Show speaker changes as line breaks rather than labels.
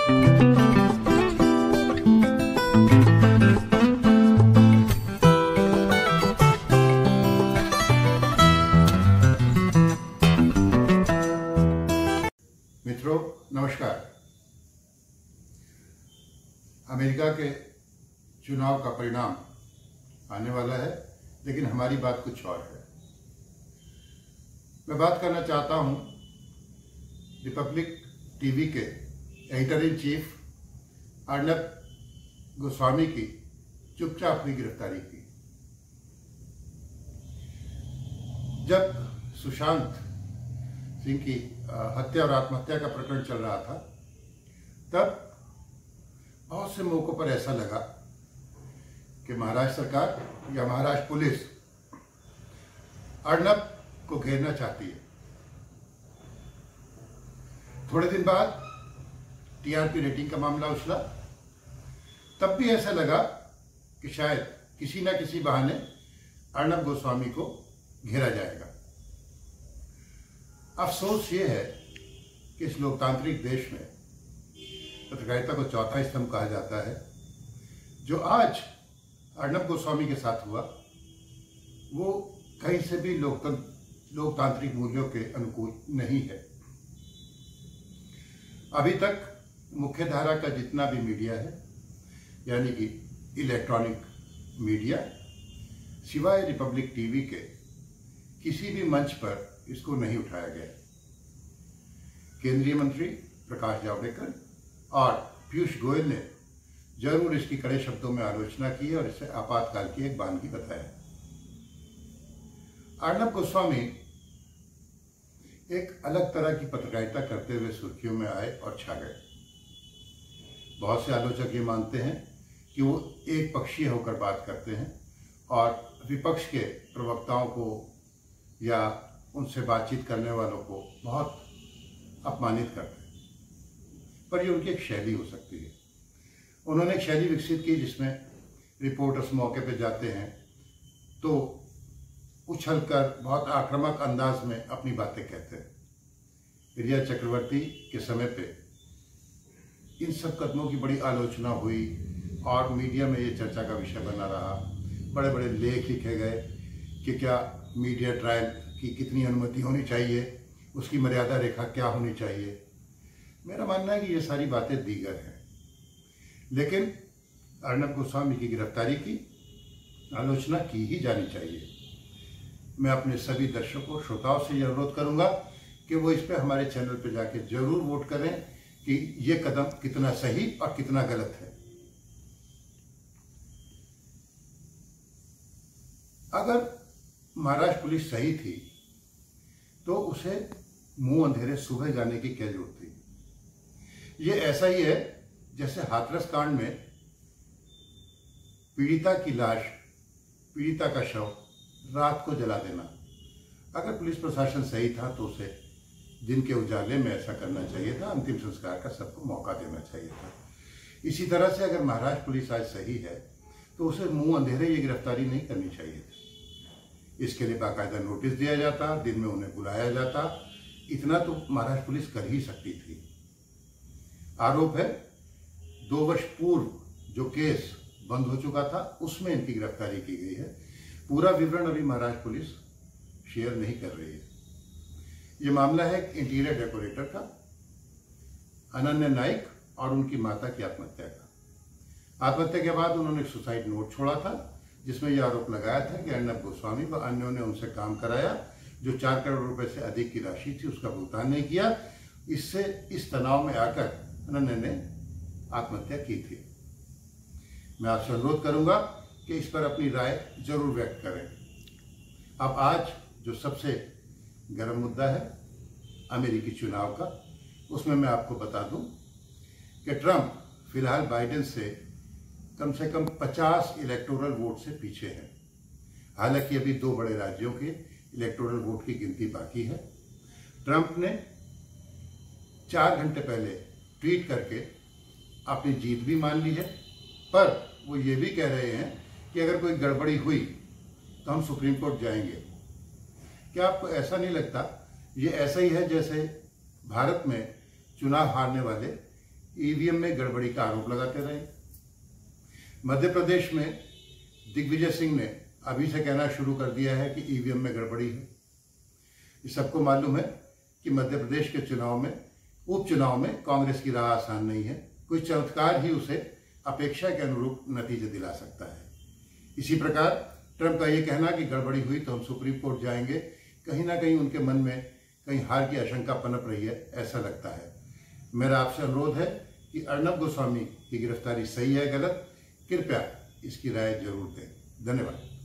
मित्रों नमस्कार। अमेरिका के चुनाव का परिणाम आने वाला है, लेकिन हमारी बात कुछ और है। मैं बात करना चाहता हूं रिपब्लिक टीवी के editor in chief Arnab Goswami की चुपचाप हुई गिरफ्तारी की। जब सुशांत सिंह की हत्या और आत्महत्या का प्रकरण चल रहा था, तब बहुत से मौकों पर ऐसा लगा कि महाराष्ट्र सरकार या महाराष्ट्र पुलिस अर्नब को घेरना चाहती है। थोड़े दिन बाद टीआरपी रेटिंग का मामला उछला, तब भी ऐसा लगा कि शायद किसी न किसी बहाने अर्नब गोस्वामी को घेरा जाएगा। अफसोस ये है कि इस लोकतांत्रिक देश में पत्रकारिता को चौथा स्तंभ कहा जाता है। जो आज अर्नब गोस्वामी के साथ हुआ वो कहीं से भी लोकतांत्रिक मूल्यों के अनुकूल नहीं है। अभी तक मुख्य धारा का जितना भी मीडिया है, यानी कि इलेक्ट्रॉनिक मीडिया, सिवाय रिपब्लिक टीवी के किसी भी मंच पर इसको नहीं उठाया गया। केंद्रीय मंत्री प्रकाश जावड़ेकर और पीयूष गोयल ने जरूर इसकी कड़े शब्दों में आलोचना की और इसे आपातकाल की एक वानगी बताया। अर्नब गोस्वामी एक अलग तरह की पत्रकारिता करते हुए सुर्खियों में आए और छा गए। बहुत से आलोचक ये मानते हैं कि वो एक पक्षीय होकर बात करते हैं और विपक्ष के प्रवक्ताओं को या उनसे बातचीत करने वालों को बहुत अपमानित करते हैं, पर ये उनकी एक शैली हो सकती है। उन्होंने एक शैली विकसित की जिसमें रिपोर्टर्स मौके पे जाते हैं तो उछलकर बहुत आक्रामक अंदाज में अपनी बातें कहते हैं। रिया चक्रवर्ती के समय पे इन सब कदमों की बड़ी आलोचना हुई और मीडिया में ये चर्चा का विषय बना रहा। बड़े बड़े लेख लिखे गए कि क्या मीडिया ट्रायल की कितनी अनुमति होनी चाहिए, उसकी मर्यादा रेखा क्या होनी चाहिए। मेरा मानना है कि ये सारी बातें दीगर हैं, लेकिन अर्नब गोस्वामी की गिरफ्तारी की आलोचना की ही जानी चाहिए। मैं अपने सभी दर्शकों श्रोताओं से यह अनुरोध करूंगा कि वो इस पे हमारे चैनल पे जाके जरूर वोट करें कि ये कदम कितना सही और कितना गलत है। अगर महाराष्ट्र पुलिस सही थी तो उसे मुंह अंधेरे सुबह जाने की क्या जरूरत थी। ये ऐसा ही है जैसे हाथरस कांड में पीड़िता की लाश, पीड़िता का शव रात को जला देना। अगर पुलिस प्रशासन सही था तो उसे दिन के उजाले में ऐसा करना चाहिए था, अंतिम संस्कार का सबको मौका देना चाहिए था। इसी तरह से अगर महाराष्ट्र पुलिस आज सही है तो उसे मुंह अंधेरे ये गिरफ्तारी नहीं करनी चाहिए थी। इसके लिए बाकायदा नोटिस दिया जाता, दिन में उन्हें बुलाया जाता। इतना तो महाराष्ट्र पुलिस कर ही सकती थी। आरोप है 2 वर्ष पूर्व जो केस बंद हो चुका था उसमें इनकी गिरफ्तारी की गई है। पूरा विवरण अभी महाराष्ट्र पुलिस शेयर नहीं कर रही है। ये मामला है इंटीरियर डेकोरेटर का, अनन्या नाइक और उनकी माता की आत्महत्या का। आत्महत्या के बाद उन्होंने एक सुसाइड नोट छोड़ा था जिसमें यह आरोप लगाया था कि अर्नब गोस्वामी व अन्यों ने उनसे काम कराया, जो 4 करोड़ रुपए से अधिक की राशि थी उसका भुगतान नहीं किया। इससे इस तनाव में आकर अनन्या ने आत्महत्या की थी। मैं आपसे अनुरोध करूंगा कि इस पर अपनी राय जरूर व्यक्त करें। अब आज जो सबसे गर्म मुद्दा है अमेरिकी चुनाव का, उसमें मैं आपको बता दूं कि ट्रंप फिलहाल बाइडेन से कम 50 इलेक्टोरल वोट से पीछे है। हालांकि अभी 2 बड़े राज्यों के इलेक्टोरल वोट की गिनती बाकी है। ट्रंप ने 4 घंटे पहले ट्वीट करके अपनी जीत भी मान ली है, पर वो ये भी कह रहे हैं कि अगर कोई गड़बड़ी हुई तो हम सुप्रीम कोर्ट जाएंगे। क्या आपको ऐसा नहीं लगता ये ऐसा ही है जैसे भारत में चुनाव हारने वाले ईवीएम में गड़बड़ी का आरोप लगाते रहे। मध्य प्रदेश में दिग्विजय सिंह ने अभी से कहना शुरू कर दिया है कि ईवीएम में गड़बड़ी है। ये सबको मालूम है कि मध्य प्रदेश के चुनाव में, उपचुनाव में कांग्रेस की राह आसान नहीं है। कोई चमत्कार ही उसे अपेक्षा के अनुरूप नतीजे दिला सकता है। इसी प्रकार ट्रंप का ये कहना कि गड़बड़ी हुई तो हम सुप्रीम कोर्ट जाएंगे, कहीं ना कहीं उनके मन में कहीं हार की आशंका पनप रही है, ऐसा लगता है। मेरा आपसे अनुरोध है कि अर्नब गोस्वामी की गिरफ्तारी सही है गलत, कृपया इसकी राय जरूर दें। धन्यवाद।